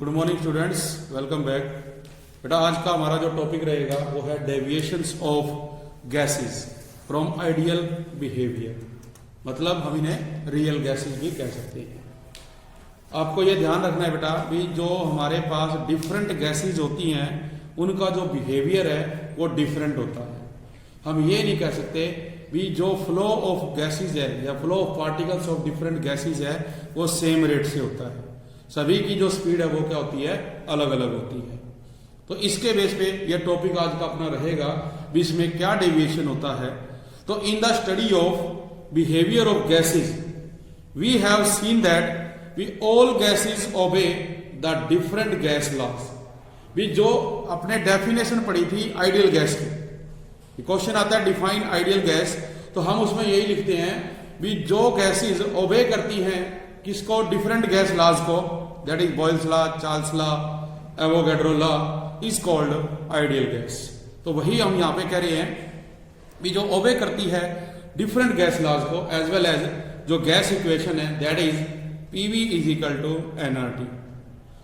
Good morning students, welcome back. बेटा आज का हमारा जो टॉपिक रहेगा वो है deviations of gases from ideal behaviour. मतलब हम इन्हें रियल गैसेस भी कह सकते हैं। आपको ये ध्यान रखना है बेटा भी जो हमारे पास डिफरेंट गैसेस होती हैं उनका जो बिहेवियर है वो डिफरेंट होता है। हम ये नहीं कह सकते भी जो फ्लो ऑफ गैसेस है या flow of particles of different gases है वो सेम रेट से होता है। सभी की जो स्पीड है वो क्या होती है, अलग अलग होती है। तो इसके बेस पे ये टॉपिक आज का अपना रहेगा भी इसमें क्या डेविएशन होता है। तो in the study of behaviour of gases we have seen that we all gases obey the different gas laws. भी जो अपने डेफिनेशन पढ़ी थी आइडियल गैस की, क्वेश्चन आता है डिफाइन आइडियल गैस, तो हम उसमें यही लिखते हैं भी जो गैसेस ओबे करती हैं किसको, डिफरेंट गैस लॉज को, that is Boyle's law, Charles law, Avogadro law is called ideal gas. तो वही हम यहां पे कह रहे हैं भी जो ओबे करती है डिफरेंट गैस लॉज को एज वेल एज जो गैस इक्वेशन है that is PV is equal to nRT.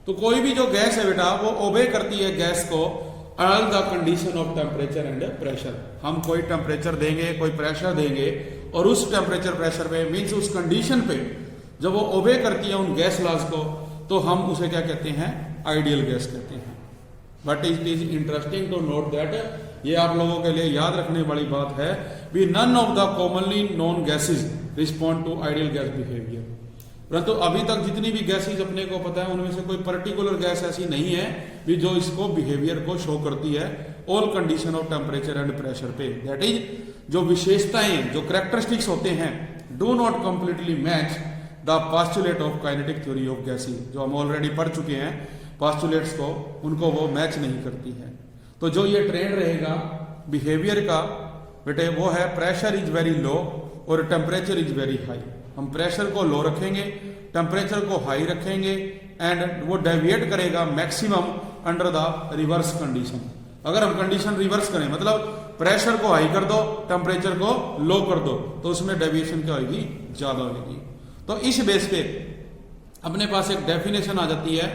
तो कोई भी जो गैस है बेटा वो ओबे करती है गैस को all the condition of temperature and pressure. हम कोई टेम्परेचर देंगे, कोई प्रेशर देंगे और उस टेम्परेचर प्रेशर पे मीन्स उस कंडीशन पे जब वो ओबे करती है उन गैस लॉज को तो हम उसे क्या कहते हैं, आइडियल गैस कहते हैं। But it is interesting to note that, ये आप लोगों के लिए याद रखने वाली बात है भी none of the commonly known gases respond to ideal gas behaviour. परंतु अभी तक जितनी भी गैसेस अपने को पता है उनमें से कोई पर्टिकुलर गैस ऐसी नहीं है भी जो इसको बिहेवियर को शो करती है all condition of temperature and pressure पे। दैट इज जो विशेषताएं, जो कैरेक्टरिस्टिक्स होते हैं do not completely match the postulate of kinetic theory of gases. जो हम ऑलरेडी पढ़ चुके हैं पास्टुलेट्स को, उनको वो मैच नहीं करती है। तो जो ये ट्रेंड रहेगा बिहेवियर का बेटे वो है प्रेशर इज वेरी लो और टेम्परेचर इज वेरी हाई। हम प्रेशर को लो रखेंगे, टेम्परेचर को हाई रखेंगे एंड वो डेविएट करेगा maximum under the reverse condition. अगर हम कंडीशन रिवर्स करें मतलब प्रेशर को हाई कर दो, टेम्परेचर को लो कर दो, तो उसमें डेविएशन क्या होगी, ज्यादा होगी। तो इस बेस पे अपने पास एक डेफिनेशन आ जाती है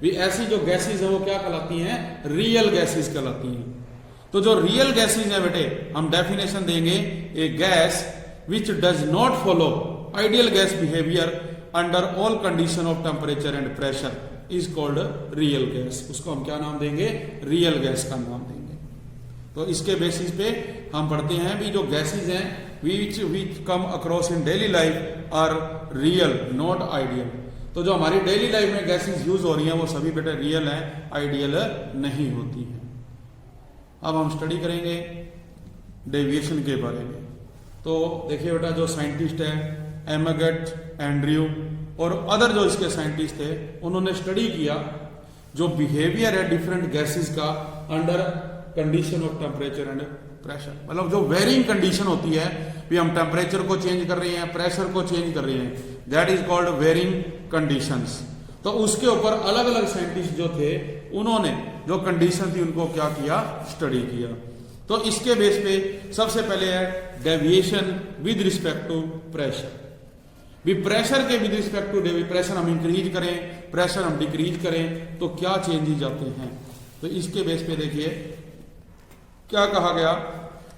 भी ऐसी जो गैसेस है वो क्या कहलाती हैं, रियल गैसेस कहलाती हैं। तो जो रियल गैसेस है बेटे हम डेफिनेशन देंगे a gas which does not follow ideal gas behaviour under all condition of temperature and pressure is called real gas. उसको हम क्या नाम देंगे, रियल गैस का नाम देंगे। तो इसके बेसिस पे हम पढ़ते हैं भी जो गैसेस हैं which come across in daily life are real not ideal। तो जो हमारी डेली लाइफ में गैसेस यूज हो रही हैं वो सभी बेटे रियल हैं, आइडियल नहीं होती हैं। अब हम स्टडी करेंगे डेविएशन के बारे में। तो देखिए बेटा जो साइंटिस्ट है एमेगट, एंड्रयू और अदर जो इसके साइंटिस्ट थे उन्होंने स्टडी किया जो बिहेवियर है डिफरेंट गैसेस का under condition of temperature and pressure. मतलब जो वेरिंग कंडीशन होती है भी हम टेम्परेचर को चेंज कर रहे हैं, प्रेशर को चेंज कर रहे हैं, that is called varying conditions. तो उसके ऊपर अलग अलग साइंटिस्ट जो थे उन्होंने जो कंडीशन थी उनको क्या किया, स्टडी किया। तो इसके बेस पे सबसे पहले है deviation with respect to pressure. भी प्रेशर के विद रिस्पेक्ट टू प्रेशर हम इंक्रीज करें, प्रेशर हम डिक्रीज करें तो क्या चेंजेस आते हैं। तो इसके बेस पे देखिए क्या कहा गया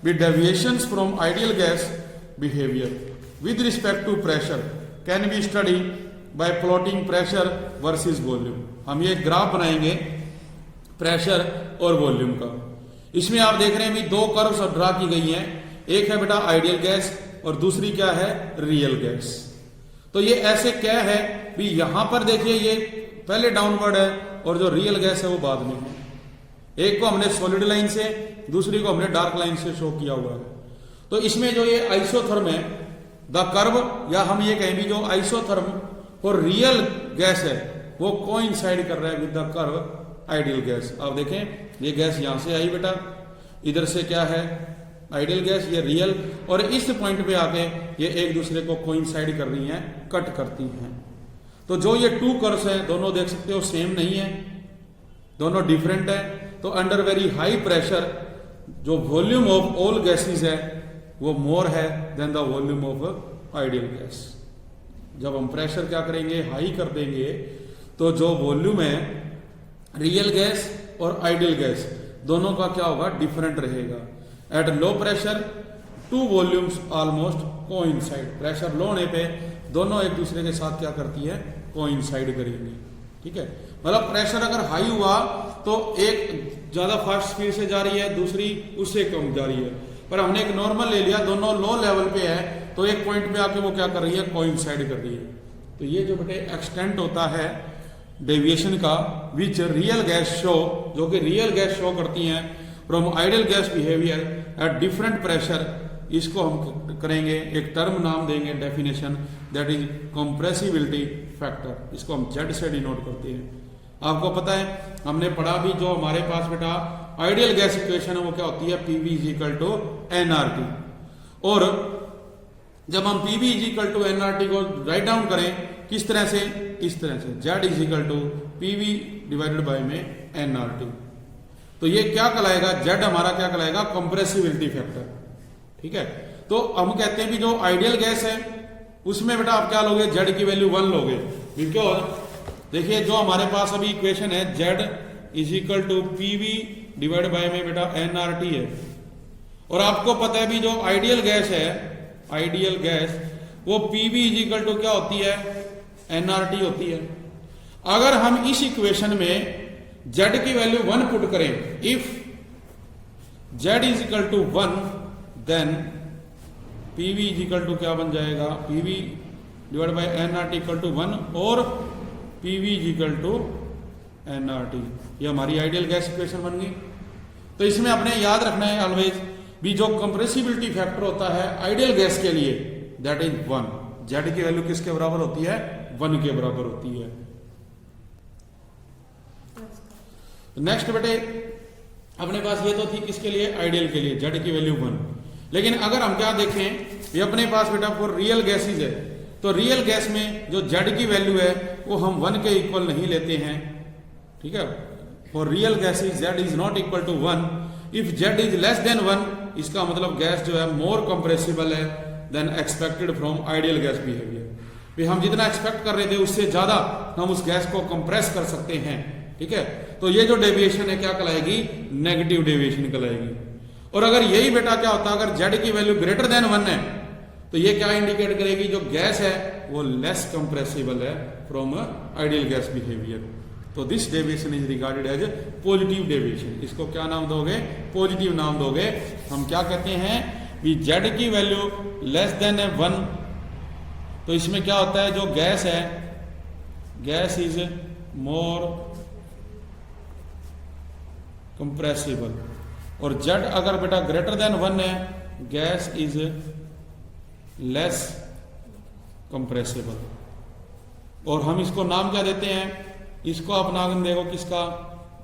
भी deviations from ideal gas behaviour with respect to pressure can be study by plotting pressure versus volume. हम ये ग्राफ बनाएंगे प्रेशर और वॉल्यूम का। इसमें आप देख रहे हैं भी दो कर्व्स ड्रा की गई हैं, एक है बेटा आइडियल गैस और दूसरी क्या है, रियल गैस। तो ये ऐसे क्या है भी यहां पर देखिए ये पहले डाउनवर्ड है और जो रियल गैस है वो बाद में है। एक को हमने सॉलिड लाइन से, दूसरी को हमने डार्क लाइन से शो किया हुआ है। तो इसमें जो ये आइसोथर्म है द कर्व, या हम ये कहें भी जो आइसोथर्म और रियल गैस है वो कोइंसाइड कर रहा है with the curve ideal gas. आप देखें ये गैस यहां से आई बेटा, इधर से क्या है आइडियल गैस, ये रियल, और इस पॉइंट पे आके ये एक दूसरे को कोइंसाइड कर रही हैं, कट करती हैं। तो जो ये टू कर्व्स हैं दोनों देख सकते हो सेम नहीं है, दोनों डिफरेंट है। तो अंडर वेरी हाई प्रेशर जो वॉल्यूम ऑफ ऑल गैसेस है वो मोर है then the volume of ideal gas. जब हम प्रेशर क्या करेंगे, हाई कर देंगे, तो जो वॉल्यूम है रियल गैस और आइडियल गैस दोनों का क्या होगा, डिफरेंट रहेगा। At low pressure two volumes almost coincide, pressure low होने पे दोनों एक दूसरे के साथ क्या करती है, कोइंसाइड करेंगी। ठीक है, मतलब प्रेशर अगर हाई हुआ तो एक ज्यादा फास्ट स्पीड से जा रही है, दूसरी उससे कम जा रही है, पर हमने एक नॉर्मल ले लिया, दोनों लो लेवल पे है, तो एक पॉइंट पे आके वो क्या कर रही है, कोइंसाइड कर रही है। तो ये जो बेटे एक्सटेंट होता है डेविएशन का, विच रियल गैस शो, जो कि रियल गैस शो करती हैं from ideal gas behaviour at different pressure, इसको हम करेंगे एक टर्म नाम देंगे, definition, that is compressibility factor. इसको हम जेड से डिनोट करते हैं। आपको पता है हमने पढ़ा भी, जो हमारे पास बेटा आइडियल गैस इक्वेशन है वो क्या होती है, PV is equal to nRT. और जब हम PV is equal to nRT को राइट डाउन करें किस तरह से, इस तरह से, Z is equal to PV divided by में एनआरटी। तो ये क्या कहलाएगा, जेड हमारा क्या कहलाएगा, कंप्रेसिबिलिटी फैक्टर। ठीक है, तो हम कहते हैं कि जो आइडियल गैस है उसमें बेटा आप क्या लोगे, जेड की वैल्यू 1 लोगे। क्यों, देखिए जो हमारे पास अभी इक्वेशन है, Z is equal to PV divide by में बेटा एनआरटी है। और आपको पता है भी जो आइडियल गैस है, आइडियल गैस वो पीवी इज इक्वल टू क्या होती है, एनआरटी होती है। अगर हम इस इक्वेशन में जेड की वैल्यू 1 पुट करें, if Z is equal to 1 then PV is equal to क्या बन जाएगा, PV divide by nRT equal to 1 और PV is equal to nRT. ये हमारी आइडियल गैस इक्वेशन बन गई। तो इसमें आपने याद रखना है ऑलवेज भी, जो कंप्रेसिबिलिटी फैक्टर होता है आइडियल गैस के लिए दैट इज 1। जेड की वैल्यू किसके बराबर होती है, 1 के बराबर होती है। नेक्स्ट बेटे अपने पास ये तो थी किसके लिए, आइडियल के लिए, जेड की वैल्यू 1। लेकिन अगर हम क्या देखें, ये अपने पास बेटा फॉर रियल गैसेज है, तो रियल गैस में जो जेड की वैल्यू है वो हम 1 के इक्वल नहीं लेते हैं। ठीक है, for real gases Z is not equal to 1। If Z is less than 1, इसका मतलब गैस जो है मोर कंप्रेसिबल है than expected from ideal gas behaviour. भी हम जितना एक्सपेक्ट कर रहे थे उससे ज्यादा हम उस गैस को कंप्रेस कर सकते हैं। ठीक है, तो ये जो डेविएशन है क्या कहलाएगी, नेगेटिव डेविएशन कहलाएगी। और अगर यही बेटा क्या होता, अगर जेड की वैल्यू ग्रेटर देन 1 है, तो ये क्या इंडिकेट करेगी, जो गैस है वो लेस कंप्रेसिबल है फ्रॉम आइडियल गैस बिहेवियर। तो this deviation is regarded as positive deviation. इसको क्या नाम दोगे, पॉजिटिव नाम दोगे। हम क्या कहते हैं कि जेड की वैल्यू लेस देन 1, तो इसमें क्या होता है, जो गैस है, गैस इज मोर कंप्रेसिबल। और जेड अगर बेटा ग्रेटर देन 1 है, गैस इज लेस कंप्रेसिबल। और हम इसको नाम क्या देते हैं, इसको आप नाम देखो किसका,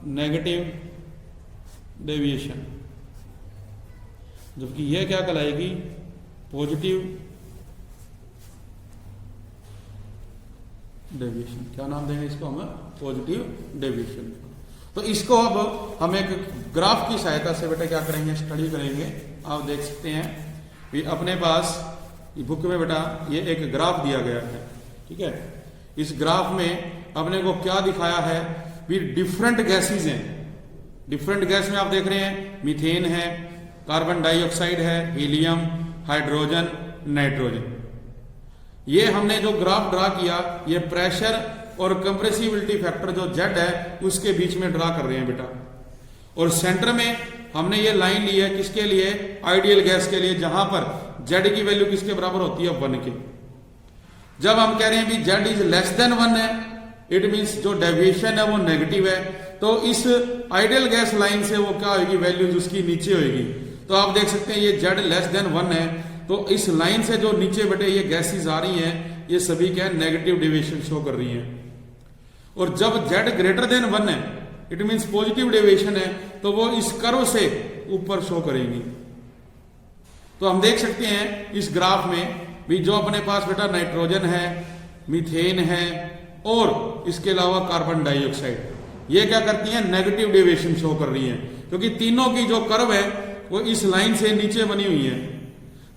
नेगेटिव डेविएशन। जबकि यह क्या कहलाएगी, पॉजिटिव डेविएशन। क्या नाम देंगे इसको हम, पॉजिटिव डेविएशन। तो इसको अब हम एक ग्राफ की सहायता से बेटा क्या करेंगे, स्टडी करेंगे। आप देख सकते हैं कि अपने पास बुक में बेटा ये एक ग्राफ दिया गया है। ठीक है, इस ग्राफ में अपने को क्या दिखाया है भी, डिफरेंट गैसेज हैं। डिफरेंट गैस में आप देख रहे हैं मीथेन है, कार्बन डाइऑक्साइड है, हीलियम, हाइड्रोजन, नाइट्रोजन। ये हमने जो ग्राफ ड्रा किया, ये प्रेशर और कंप्रेसिबिलिटी फैक्टर जो जेड है उसके बीच में ड्रा कर रहे हैं बेटा। और सेंटर में हमने ये लाइन ली है किसके लिए, आइडियल गैस के लिए, जहां पर जेड की वैल्यू किसके बराबर होती है, 1 के। जब हम कह रहे हैं भी जेड इज लेस देन 1 है, इट मीन्स जो डेविएशन है वो नेगेटिव है, तो इस आइडियल गैस लाइन से वो क्या होगी, वैल्यूज उसकी नीचे होगी। तो आप देख सकते हैं ये जेड लेस देन 1 है, तो इस लाइन से जो नीचे बेटे ये गैसेज आ रही हैं, ये सभी क्या नेगेटिव डेविएशन शो कर रही हैं। और जब जेड ग्रेटर देन 1 है, इट मीन्स पॉजिटिव डेविएशन है, तो वो इस कर्व से ऊपर शो करेंगी। तो हम देख सकते हैं इस ग्राफ में भी, जो अपने पास बेटा नाइट्रोजन है, मीथेन है और इसके अलावा कार्बन डाइऑक्साइड, ये क्या करती हैं, नेगेटिव डेविएशन शो कर रही हैं, क्योंकि तीनों की जो कर्व है वो इस लाइन से नीचे बनी हुई है।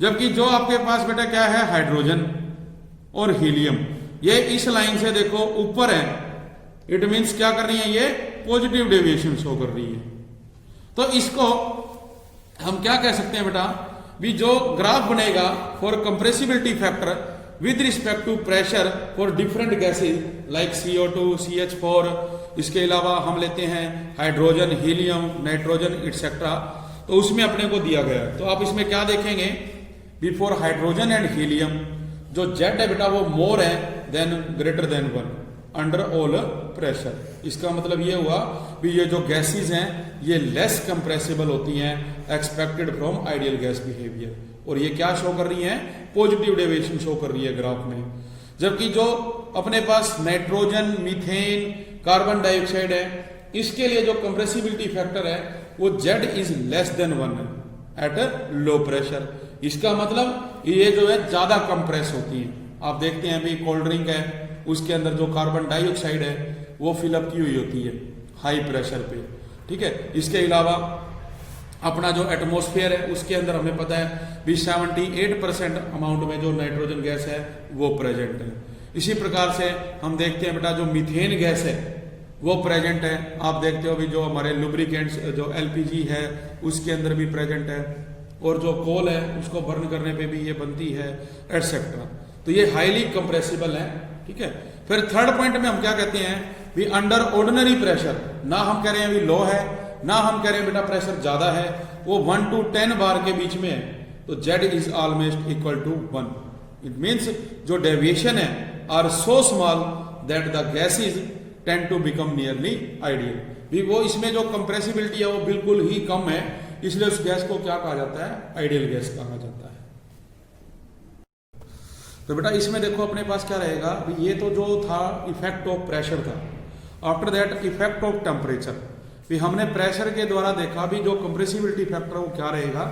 जबकि जो आपके पास बेटा क्या है, हाइड्रोजन और हीलियम, ये इस लाइन से देखो ऊपर है। इट मीन्स क्या कर रही है, ये पॉजिटिव डेविएशन शो कर रही है। तो इसको हम क्या कह सकते हैं बेटा, भी जो ग्राफ बनेगा for compressibility factor with respect to pressure for different gases like CO2, CH4, इसके अलावा हम लेते हैं हाइड्रोजन, हीलियम, नाइट्रोजन एक्सेट्रा, तो उसमें अपने को दिया गया है। तो आप इसमें क्या देखेंगे, बिफोर हाइड्रोजन एंड हीलियम जो जेड है बेटा वो मोर है then greater than 1 under all pressure. इसका मतलब ये हुआ भी ये जो गैसेस हैं ये लेस कंप्रेसिबल होती हैं expected from ideal gas behaviour, और ये क्या शो कर रही हैं, पॉजिटिव डेविएशन शो कर रही है ग्राफ में। जबकि जो अपने पास नाइट्रोजन, मीथेन, कार्बन डाइऑक्साइड है, इसके लिए जो कंप्रेसिबिलिटी फैक्टर है वो Z is less than 1 eight low pressure. इसका मतलब ये जो है ज्यादा कंप्रेस होती है। आप देखते हैं भाई कोल्ड ड्रिंक है, उसके अंदर जो कार्बन डाइऑक्साइड है वो फिलअप की हुई होती है हाई प्रेशर पे, ठीक है। इसके अलावा अपना जो एटमॉस्फेयर है उसके अंदर हमें पता है भी 78% अमाउंट में जो नाइट्रोजन गैस है वो प्रेजेंट है। इसी प्रकार से हम देखते हैं बेटा जो मीथेन गैस है वो प्रेजेंट है। आप देखते हो भी जो हमारे लुब्रिकेंट्स जो LPG है उसके अंदर भी प्रेजेंट है, और जो कोल है उसको बर्न करने पे भी ये बनती है एटसेट्रा। तो ये हाईली कंप्रेसिबल है, ठीक है। फिर थर्ड पॉइंट में हम क्या कहते हैं भी अंडर ऑर्डिनरी प्रेशर, ना हम कह रहे हैं भी लो है, ना हम कह रहे हैं बेटा प्रेशर ज्यादा है, वो 1 to 10 बार के बीच में है, तो Z is almost equal to 1। It means जो डेविएशन है are so small that the gases tend to become nearly ideal. भी वो इसमें जो कंप्रेसिबिलिटी है वो बिल्कुल ही कम है, इसलिए उस गैस को क्या कहा जाता है, आइडियल गैस कहा जाता है। तो बेटा इसमें देखो अपने पास क्या रहेगा, ये तो जो था इफेक्ट ऑफ प्रेशर था। After that effect of temperature, भी हमने प्रेशर के द्वारा देखा भी जो कंप्रेसिबिलिटी फैक्टर वो क्या रहेगा।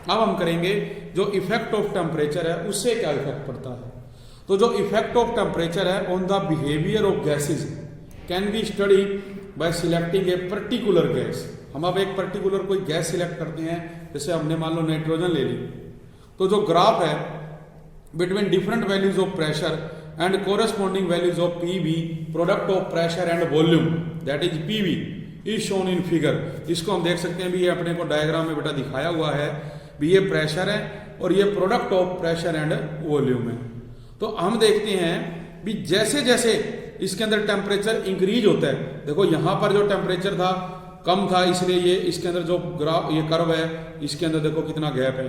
अब हम करेंगे जो इफेक्ट ऑफ टेम्परेचर है उससे क्या इफेक्ट पड़ता है। तो जो इफेक्ट ऑफ टेम्परेचर है on the behaviour of gases can be study bye selecting a particular gas. हम अब एक पर्टिकुलर कोई गैस सिलेक्ट करते हैं, जैसे हमने मान लो नाइट्रोजन ले ली, तो जो ग्राफ है between different values of pressure and corresponding values of PV product of pressure and volume that is PV is shown in figure. इसको हम देख सकते हैं भी ये अपने को डायग्राम में बेटा दिखाया हुआ है भी ये प्रेशर है और ये product of pressure and volume है। तो हम देखते हैं भी जैसे जैसे इसके अंदर टेम्परेचर इंक्रीज होता है, देखो यहां पर जो टेम्परेचर था कम था इसलिए ये इसके अंदर जो ग्राफ ये कर्व है इसके अंदर देखो कितना गैप है।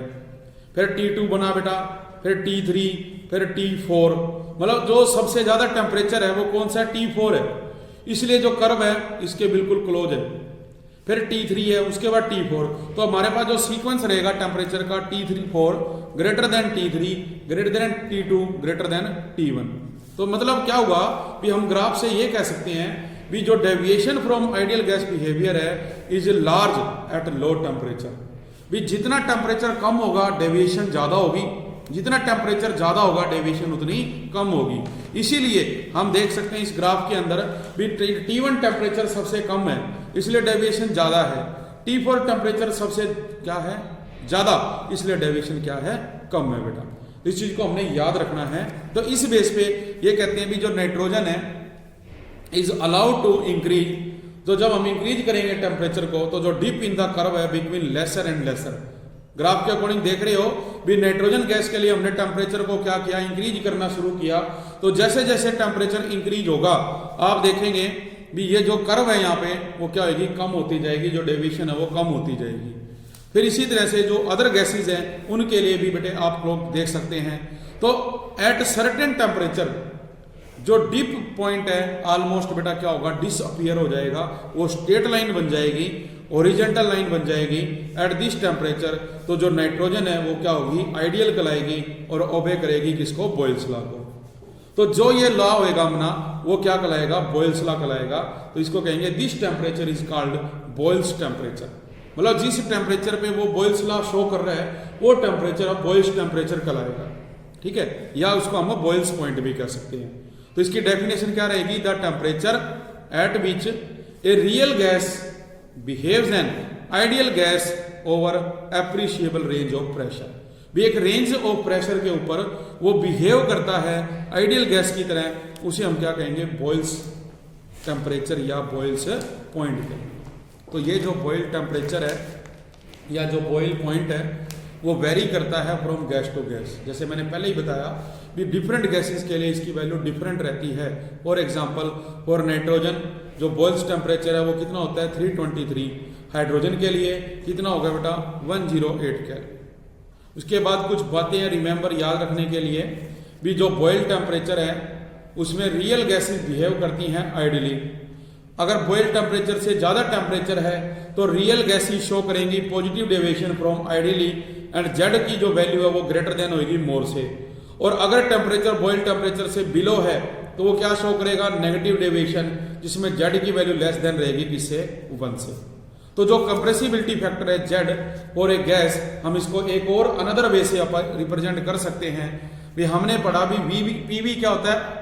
फिर T2 बना बेटा, फिर T3, फिर T4, मतलब जो सबसे ज्यादा टेम्परेचर है वो कौन सा है, T4 है, इसलिए जो कर्व है इसके बिल्कुल क्लोज है। फिर T3 है, उसके बाद T4। तो हमारे पास जो सीक्वेंस रहेगा टेम्परेचर का T3-4 greater than T3 greater than T2 greater than T1। तो मतलब क्या हुआ कि हम ग्राफ से ये कह सकते हैं भी जो deviation from ideal gas behaviour है is large at low temperature. भी जितना टेम्परेचर कम होगा डेविएशन ज्यादा होगी, जितना टेम्परेचर ज्यादा होगा डेविएशन उतनी कम होगी। इसीलिए हम देख सकते हैं इस ग्राफ के अंदर भी T1 टेम्परेचर सबसे कम है इसलिए डेविएशन ज्यादा है, T4 टेम्परेचर सबसे क्या है ज्यादा इसलिए डेविएशन क्या है कम है बेटा। इस चीज को हमने याद रखना है। तो इस बेस पे ये कहते हैं भी जो नाइट्रोजन है इज अलाउड टू इंक्रीज। तो जब हम इंक्रीज करेंगे टेम्परेचर को तो जो डिप इन द कर्व है between lesser and lesser, graph के अकॉर्डिंग देख रहे हो भी नाइट्रोजन गैस के लिए हमने टेम्परेचर को क्या किया, इंक्रीज करना शुरू किया। तो जैसे जैसे टेम्परेचर इंक्रीज होगा आप देखेंगे भी ये जो कर्व है यहाँ पे वो क्या होगी, कम होती जाएगी, जो डेविएशन है वो कम होती जाएगी। फिर इसी तरह से जो अदर गैसेज हैं उनके लिए भी बेटे आप लोग देख सकते हैं। तो एट सर्टेन टेम्परेचर जो डीप पॉइंट है ऑलमोस्ट बेटा क्या होगा, डिसअपियर हो जाएगा, वो स्ट्रेट लाइन बन जाएगी, ओरिजेंटल लाइन बन जाएगी एट दिस टेम्परेचर। तो जो नाइट्रोजन है वो क्या होगी, आइडियल कहलाएगी और ओबे करेगी किसको, बॉयल्स लॉ को। तो जो ये लॉ होएगा अपना वो क्या कहलाएगा, बॉयल्स लॉ कहलाएगा। तो इसको कहेंगे this temperature is called boils temperature. मतलब जिस टेम्परेचर पे वो बॉयल्स लॉ शो कर रहा है वो टेम्परेचर अब बॉयल्स टेम्परेचर कहलाएगा, ठीक है, या उसको हम बॉयल्स पॉइंट भी कह सकते हैं। तो इसकी डेफिनेशन क्या रहेगी, the temperature at which a real gas behaves an ideal gas over appreciable range of pressure. भी एक रेंज ऑफ प्रेशर के ऊपर वो बिहेव करता है आइडियल गैस की तरह, उसे हम क्या कहेंगे, बॉयल्स टेम्परेचर या बॉइल्स पॉइंट के। तो ये जो बॉइल टेम्परेचर है या जो बॉइल पॉइंट है वो वेरी करता है फ्रॉम गैस टू गैस। जैसे मैंने पहले ही बताया कि डिफरेंट गैसेस के लिए इसकी वैल्यू डिफरेंट रहती है। फॉर एग्जांपल फॉर नाइट्रोजन जो बॉइल्स टेम्परेचर है वो कितना होता है 323। हाइड्रोजन के लिए कितना होगा बेटा 108 केल्विन। उसके बाद कुछ बातें रिमेंबर याद रखने के लिए भी, जो बॉइल टेम्परेचर है उसमें रियल गैसेस बिहेव करती हैं आइडियली। अगर बॉइल टेम्परेचर से ज्यादा टेम्परेचर है तो रियल गैसेस शो करेंगी positive deviation from ideally and Z की जो वैल्यू है वो ग्रेटर देन होगी मोर से। और अगर टेम्परेचर बॉइल टेम्परेचर से बिलो है तो वो क्या शो करेगा नेगेटिव डेविएशन, जिसमें जेड की वैल्यू लेस देन रहेगी किससे 1 से। तो जो कंप्रेसिबिलिटी फैक्टर है जेड और एक गैस, हम इसको एक और अनदर वे से रिप्रेजेंट कर सकते हैं। भी हमने पढ़ा भी पीवी क्या होता है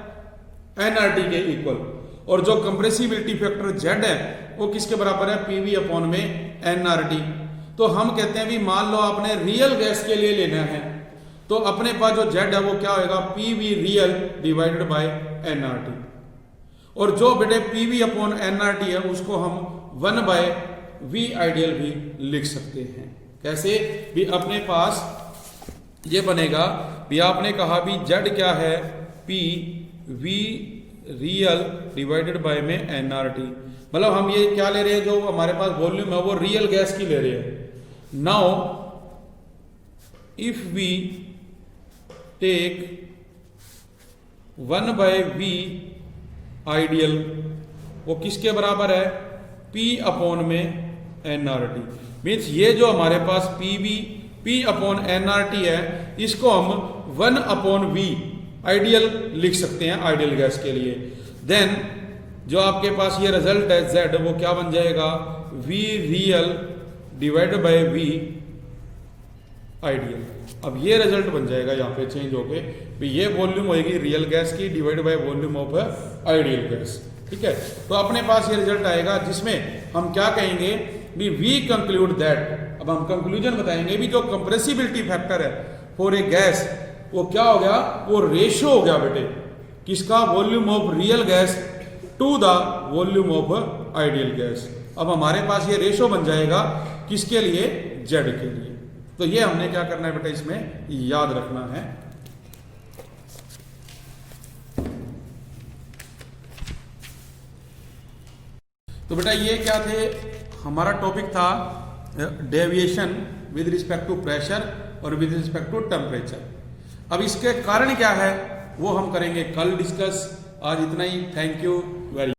एनआरटी के इक्वल, और जो कंप्रेसिबिलिटी फैक्टर जेड है वो किसके बराबर है पीवी अपॉन में एनआरटी। तो हम कहते हैं भी मान लो आपने रियल गैस के लिए लेना है तो अपने पास जो जेड है वो क्या होगा PV real divided by NRT. और जो बेटे पीवी अपॉन एनआरटी है उसको हम 1 बाय वी आइडियल भी लिख सकते हैं। कैसे भी अपने पास ये बनेगा भी, आपने कहा भी जेड क्या है P V real divided by में एनआरटी। मतलब हम ये क्या ले रहे हैं, जो हमारे पास वॉल्यूम है वो रियल गैस की ले रहे हैं। Now if we take 1 by V ideal वो किसके बराबर है P अपॉन में एनआरटी। मीन्स ये जो हमारे पास P अपॉन एनआरटी है इसको हम 1 अपॉन V आइडियल लिख सकते हैं आइडियल गैस के लिए। देन जो आपके पास ये रिजल्ट है Z वो क्या बन जाएगा V real divided by V ideal. अब ये रिजल्ट बन जाएगा यहाँ पे चेंज होके भी, ये वॉल्यूम होगी रियल गैस की divide by volume of ideal gas. ठीक है, तो अपने पास ये रिजल्ट आएगा जिसमें हम क्या कहेंगे भी वी कंक्लूड दैट। अब हम कंक्लूजन बताएंगे भी जो कंप्रेसिबिलिटी फैक्टर है फॉर ए गैस वो क्या हो गया, वो रेशियो हो गया बेटे किसका volume of real gas to the volume of ideal gas. अब हमारे पास ये रेशियो बन जाएगा किसके लिए जेड के लिए। तो ये हमने क्या करना है बेटा इसमें याद रखना है। तो बेटा ये क्या थे, हमारा टॉपिक था deviation with respect to pressure और विद रिस्पेक्ट टू टेम्परेचर। अब इसके कारण क्या है वो हम करेंगे कल डिस्कस। आज इतना ही, थैंक यू वेरी